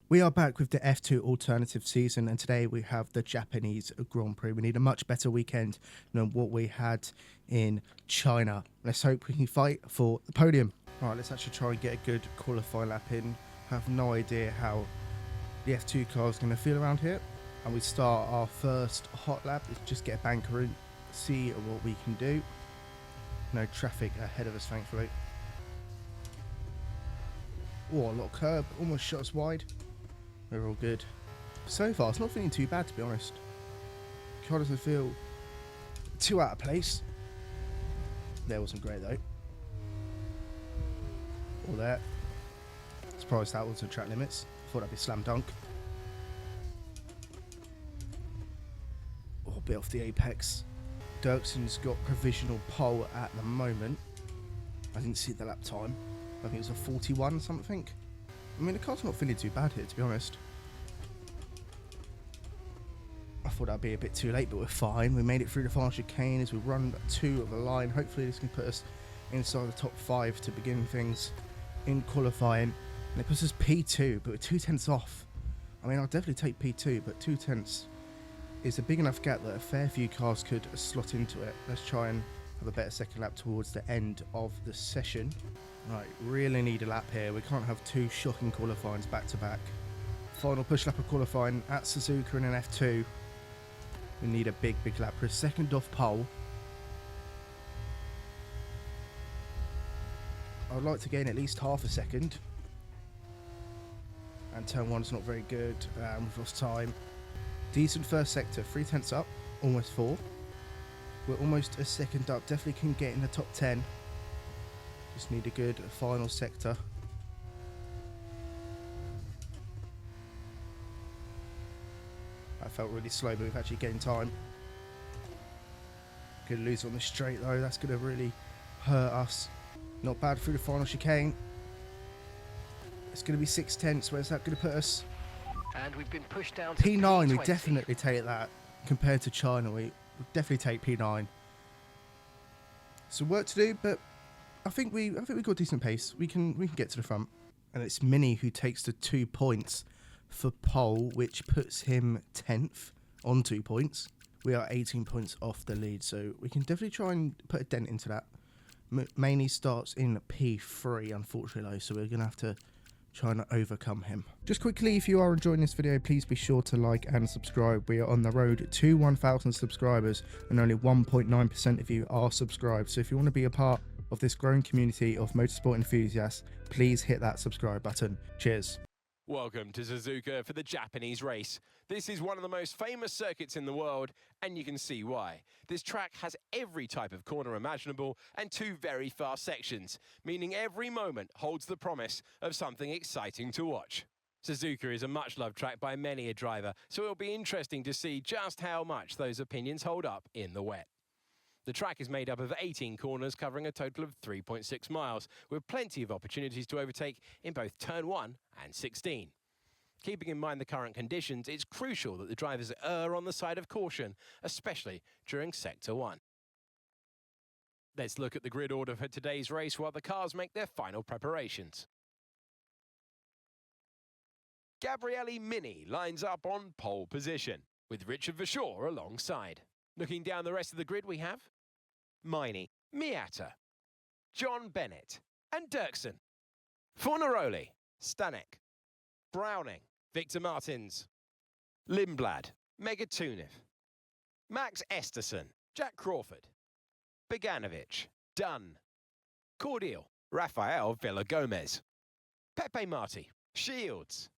We are back with the F2 alternative season, and today we have the Japanese Grand Prix. We need a much better weekend than what we had in China. Let's hope we can fight for the podium. All right, let's actually try and get a good qualifying lap in. I have no idea how the F2 car is going to feel around here. And we start our first hot lap. Let's just get a banker in, see what we can do. No traffic ahead of us, thankfully. Oh, a lot of curb, almost shot us wide. We're all good. So far, it's not feeling too bad, to be honest. Car doesn't feel too out of place. There wasn't great, though. All there. Surprised that wasn't track limits. Thought that'd be slam dunk. Oh, a bit off the apex. Dirkson's got provisional pole at the moment. I didn't see the lap time. I think it was a 41 something. I mean, the car's not feeling too bad here, to be honest. I thought that'd be a bit too late, but we're fine. We made it through the final chicane as we run 2 of the line. Hopefully this can put us inside the top 5 to begin things in qualifying. And it puts us P2, but we're 2 tenths off. I mean, I'll definitely take P2, but 2 tenths is a big enough gap that a fair few cars could slot into it. Let's try and have a better second lap towards the end of the session. Right, really need a lap here. We can't have 2 shocking qualifyings back to back. Final push lap of qualifying at Suzuka in an F2. We need a big lap for a second off pole. I'd like to gain at least half a second. And turn 1's not very good. We've lost time. Decent first sector, 3 tenths up, almost 4. We're almost a second up. Definitely can get in the top 10. Just need a good final sector. That felt really slow, but we've actually gained time. Could lose on the straight though. That's going to really hurt us. Not bad through the final chicane. It's going to be 6 tenths. Where's that going to put us? And we've been pushed down to P9. We P20. definitely take that. Compared to China, we definitely take P9. Some work to do, but I think we got a decent pace. We can get to the front. And it's Mini who takes the 2 points for pole, which puts him 10th on 2 points. We are 18 points off the lead, so we can definitely try and put a dent into that. Maney starts in P3, unfortunately, though, so we're going to have to try and overcome him. Just quickly, if you are enjoying this video, please be sure to like and subscribe. We are on the road to 1,000 subscribers, and only 1.9% of you are subscribed. So if you want to be a part of this growing community of motorsport enthusiasts, please hit that subscribe button. Cheers. Welcome to Suzuka for the Japanese race. This is one of the most famous circuits in the world, and you can see why. This track has every type of corner imaginable and 2 very fast sections, meaning every moment holds the promise of something exciting to watch. Suzuka is a much-loved track by many a driver, so it'll be interesting to see just how much those opinions hold up in the wet. The track is made up of 18 corners covering a total of 3.6 miles, with plenty of opportunities to overtake in both turn 1 and 16. Keeping in mind the current conditions, it's crucial that the drivers err on the side of caution, especially during Sector 1. Let's look at the grid order for today's race while the cars make their final preparations. Gabriele Mini lines up on pole position, with Richard Verschoor alongside. Looking down the rest of the grid, we have Miney, Miata, John Bennett and Dirksen. Fornaroli, Stanek, Browning, Victor Martins, Lindblad, Megatuniv, Max Esterson, Jack Crawford, Beganovic, Dunn, Cordial, Rafael Villagomez, Pepe Marti, Shields,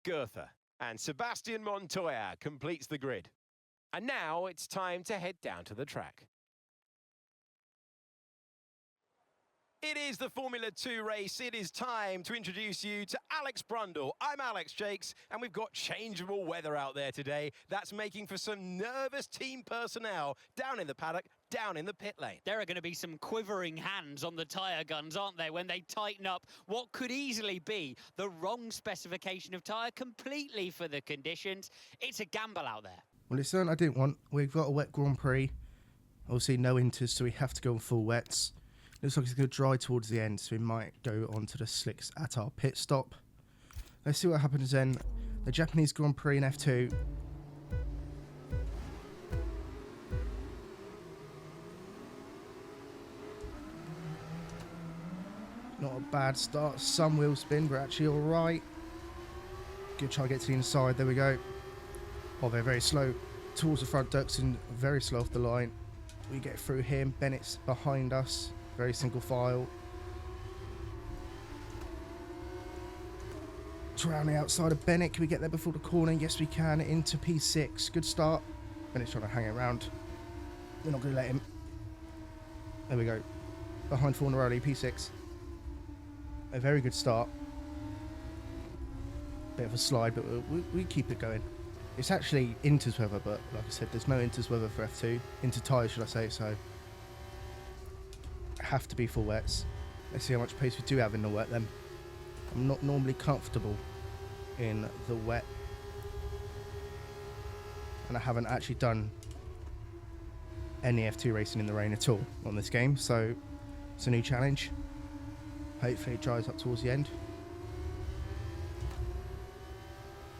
Goethe and Sebastian Montoya completes the grid. And now it's time to head down to the track. It is the Formula 2 race. It is time to introduce you to Alex Brundle. I'm Alex Jakes, and we've got changeable weather out there today. That's making for some nervous team personnel down in the paddock, down in the pit lane. There are going to be some quivering hands on the tyre guns, aren't there, when they tighten up what could easily be the wrong specification of tyre completely for the conditions. It's a gamble out there. Well, it's something I didn't want. We've got a wet Grand Prix. Obviously, no inters, so we have to go on full wets. Looks like it's going to dry towards the end, so we might go onto the slicks at our pit stop. Let's see what happens then. The Japanese Grand Prix in F2. Not a bad start. Some wheel spin, but actually alright. Good try to get to the inside. There we go. Oh, they're very slow towards the front. Dirksen very slow off the line. We get through him. Bennett's behind us. Very single file. Around the outside of Bennett. Can we get there before the corner? Yes, we can. Into P6. Good start. Bennett's trying to hang it around. We're not going to let him. There we go. Behind Fornaroli, P6. A very good start. Bit of a slide, but we keep it going. It's actually Inter's weather, but like I said, there's no Inter's weather for F2. Inter tyres, should I say, so have to be full wets. Let's see how much pace we do have in the wet then. I'm not normally comfortable in the wet, and I haven't actually done any F2 racing in the rain at all on this game, so it's a new challenge. Hopefully it dries up towards the end.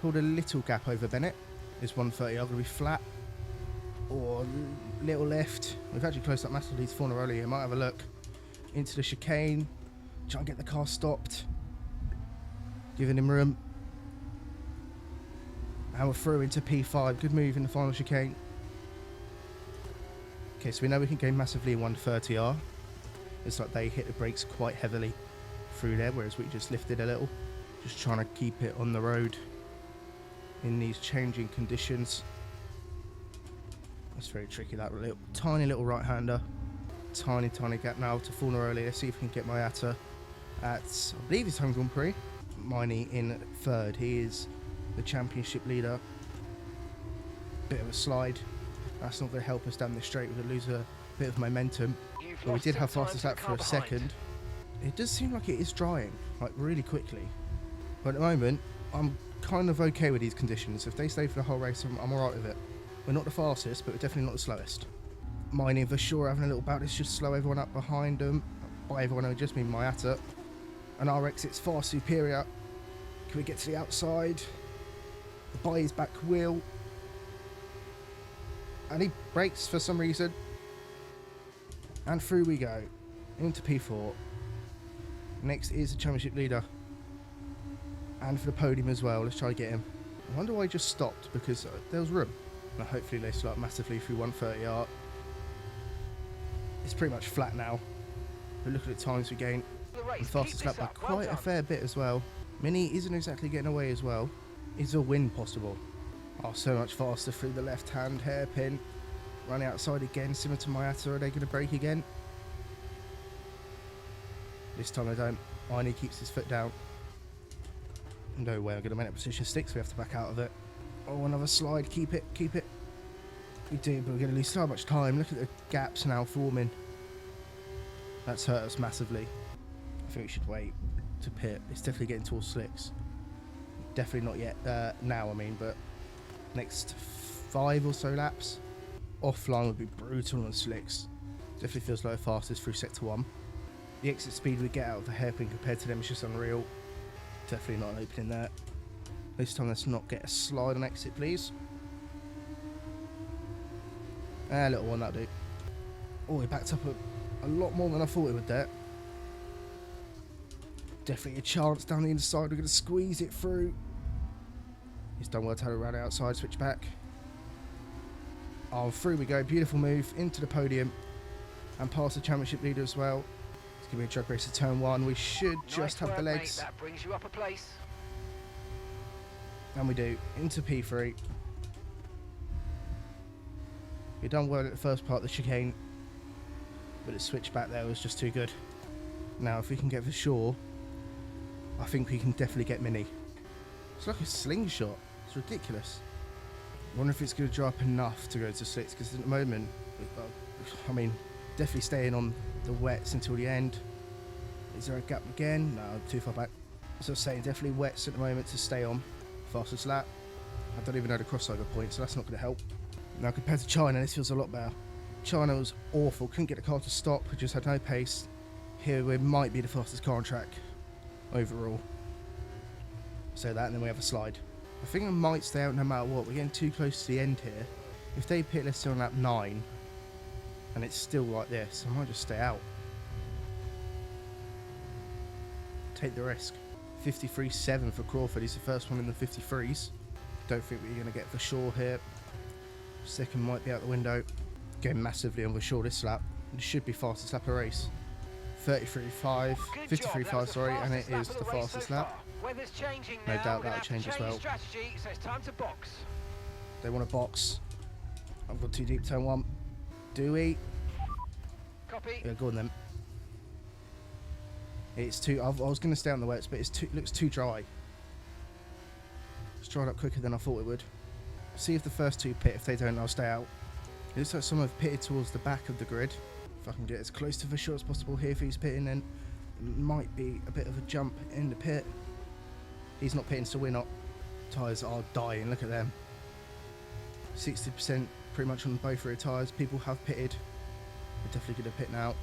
Pulled a little gap over Bennett. This 130 are going to be flat or little left. We've actually closed up massively to Fornaroli here. Might have a look into the chicane, try and get the car stopped, giving him room. And we're through into P5. Good move in the final chicane. Okay, so we know we can gain massively in 130R. It's like they hit the brakes quite heavily through there, whereas we just lifted a little. Just trying to keep it on the road in these changing conditions. That's very tricky, that little, tiny little right-hander. Tiny gap now to Fornaroli. Let's see if we can get Mayata at, I believe it's home Grand Prix. Miney in third. He is the championship leader. Bit of a slide. That's not going to help us down the straight. We're going to lose a bit of momentum. But we did have fastest lap for a second. It does seem like it is drying, like really quickly. But at the moment, I'm kind of okay with these conditions. If they stay for the whole race, I'm alright with it. We're not the fastest, but we're definitely not the slowest. Miney for sure having a little bout. Let's just slow everyone up behind them. By everyone, I just mean Mayata. And our exit's far superior. Can we get to the outside? By his back wheel. And he brakes for some reason. And through we go. Into P4. Next is the championship leader. And for the podium as well. Let's try to get him. I wonder why he just stopped, because there was room. Now hopefully they slow up massively through 130R. It's pretty much flat now. But look at the times we gain. The fastest lap by quite a fair bit as well. Mini isn't exactly getting away as well. Is a win possible? Oh, so much faster through the left hand hairpin. Running outside again, similar to Mayata. Are they going to brake again? This time they don't. Miney keeps his foot down. No way I'm going to make it position 6. We have to back out of it. Oh, another slide. Keep it. We do, but we're going to lose so much time. Look at the gaps now forming. That's hurt us massively. I think we should wait to pit. It's definitely getting towards slicks. Definitely not yet now, I mean, but next 5 or so laps. Offline would be brutal on slicks. Definitely feels like the fastest through sector 1. The exit speed we get out of the hairpin compared to them is just unreal. Definitely not an opening there. This time let's not get a slide on exit, please. A little one, that'll do. Oh, he backed up a lot more than I thought it would there. Definitely a chance down the inside. We're going to squeeze it through. He's done well to around the outside, switch back. Oh, through we go. Beautiful move into the podium and past the championship leader as well. It's going to be a drag race to turn 1. We should just have the legs. Mate, that brings you up a place. And we do. Into P3. We've done well at the first part of the chicane, but the switch back there was just too good. Now, if we can get for sure, I think we can definitely get Mini. It's like a slingshot. It's ridiculous. I wonder if it's going to dry up enough to go to 6, because at the moment, I mean, definitely staying on the wets until the end. Is there a gap again? No, too far back. As I was saying, definitely wets at the moment to stay on. Fastest lap. I don't even know the crossover point, so that's not going to help. Now, compared to China, this feels a lot better. China was awful. Couldn't get the car to stop. We just had no pace. Here we might be the fastest car on track overall. So that, and then we have a slide. I think I might stay out no matter what. We're getting too close to the end here. If they pit, let's say on lap 9, and it's still like this, I might just stay out. Take the risk. 53.7 for Crawford. He's the first one in the 53s. Don't think we're going to get for sure here. Second might be out the window. Going massively on the shortest lap. It should be fastest lap of race. 33.5, 53.5, sorry, and it is the fastest lap. Weather's changing No now. doubt We're gonna that'll have to change as well. strategy, so it's time to box. They want a box. I've got too deep, turn 1. Do we? Copy. Yeah, go on then. It's too. I was going to stay on the wets, but it's too. Looks too dry. It's dried up quicker than I thought it would. See if the first 2 pit. If they don't, I'll stay out. It looks like some have pitted towards the back of the grid. If I can get as close to the short as possible here, if he's pitting, then it might be a bit of a jump in the pit. He's not pitting, so we're not. Tyres are dying. Look at them. 60% pretty much on both rear tyres. People have pitted. We're definitely going to pit now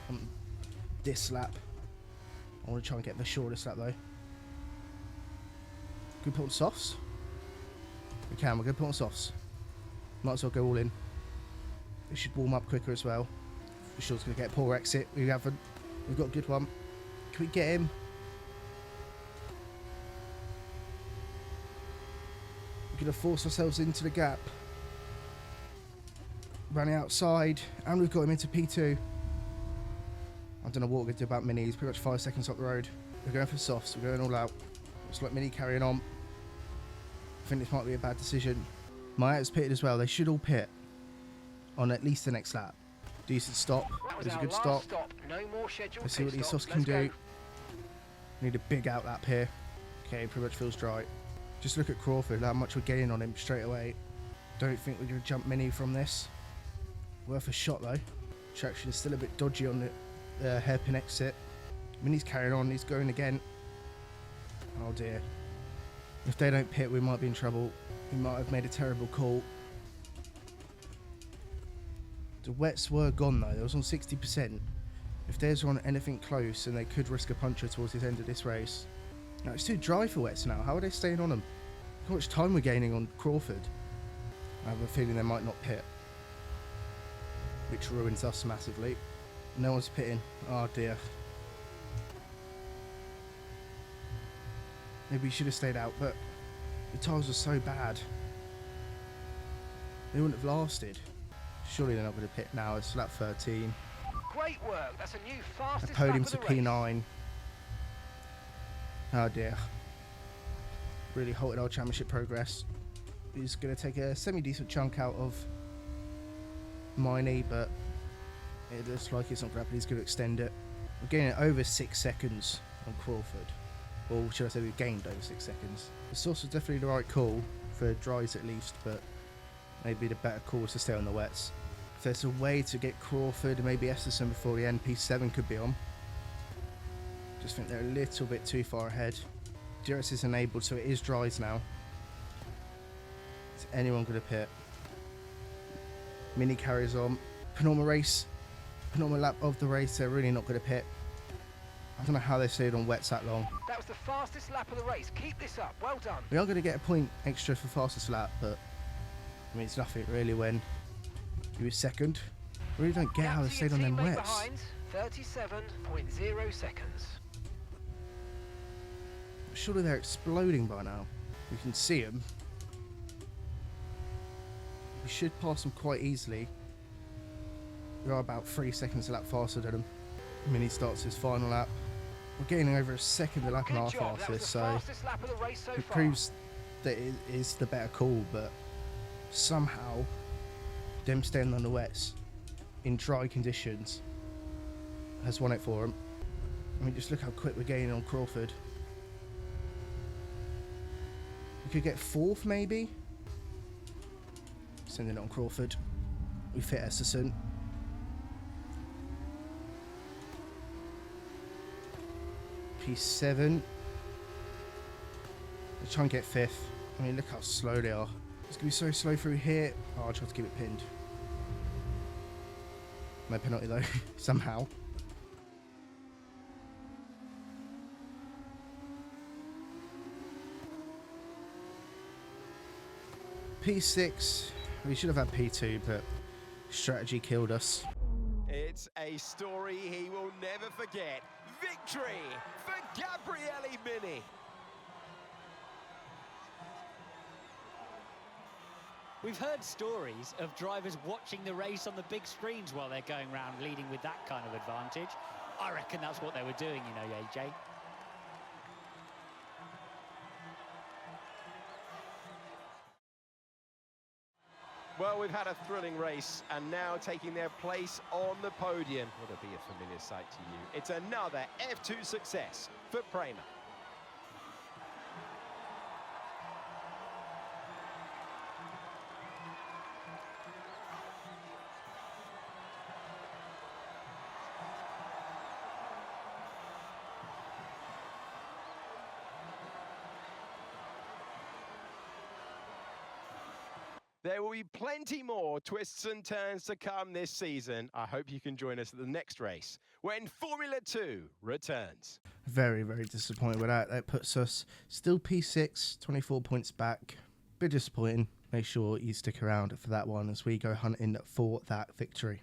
on this lap. I want to try and get the shortest lap though. Can we put on softs? We can. We're going to put on softs. Might as well go all in. We should warm up quicker as well. For sure it's going to get a poor exit. We haven't. We've got a good one. Can we get him? We're going to force ourselves into the gap. Running outside, and we've got him into P2. I don't know what we're going to do about Mini. He's pretty much 5 seconds up the road. We're going for softs. We're going all out. Looks like Mini carrying on. I think this might be a bad decision. My out's pitted as well. They should all pit on at least the next lap. Decent stop. It was a good stop. No more scheduled Let's see what pit these stops. softs can Let's do. go. Need a big out lap here. Okay, pretty much feels dry. Just look at Crawford, how much we're getting on him straight away. Don't think we're going to jump Mini from this. Worth a shot though. Traction is still a bit dodgy on the hairpin exit. Mini's carrying on, he's going again. Oh dear. If they don't pit, we might be in trouble. We might have made a terrible call. The wets were gone though, they was on 60%. If theirs were on anything close, then they could risk a puncture towards the end of this race. Now it's too dry for wets now, how are they staying on them? How much time we're gaining on Crawford? I have a feeling they might not pit, which ruins us massively. No one's pitting. Oh dear. Maybe we should have stayed out, but the tyres were so bad. They wouldn't have lasted. Surely they're not going to pit now. It's lap 13. Great work. That's a new A fastest podium lap to of the race. P9. Oh dear. Really halted our championship progress. He's going to take a semi-decent chunk out of Miney, but it looks like it's not going to happen. He's going to extend it. We're getting over 6 seconds on Crawford. Or should I say we gained over 6 seconds. The source was definitely the right call, for dries at least, but maybe the better call is to stay on the wets. If there's a way to get Crawford and maybe Esterson before the end, P7 could be on. Just think they're a little bit too far ahead. DRS is enabled, so it is dries now. Is anyone going to pit? Mini carries on. Penultimate lap of the race, they're really not going to pit. I don't know how they stayed on wets that long. That was the fastest lap of the race. Keep this up. Well done. We are going to get a point extra for fastest lap, but I mean, it's nothing really when you were second. I really don't get how they stayed on them Teammate wets. behind, 37.0 seconds. Surely they're exploding by now. We can see them. We should pass them quite easily. We are about 3 seconds a lap faster than them. Mini starts his final lap. We're getting over a second a lap and a half Good job. That was faster, the so fastest lap of the race so it far. proves that it is the better call, but somehow them staying on the wets in dry conditions has won it for them. I mean, just look how quick we're getting on Crawford. We could get fourth maybe. Sending it on Crawford. We fit Esterson. P7. Let's try and get fifth. I mean, look how slow they are. It's going to be so slow through here. Oh, I'll try to keep it pinned. No penalty though, somehow. P6. We should have had P2, but strategy killed us. It's a story he will never forget. Victory for Gabriele Mini. We've heard stories of drivers watching the race on the big screens while they're going around leading with that kind of advantage. I reckon that's what they were doing, you know, AJ. Well, we've had a thrilling race, and now taking their place on the podium. Will it be a familiar sight to you? It's another F2 success for Prema. There will be plenty more twists and turns to come this season. I hope you can join us at the next race when Formula 2 returns. Very, very disappointed with that. That puts us still P6, 24 points back. Bit disappointing. Make sure you stick around for that one as we go hunting for that victory.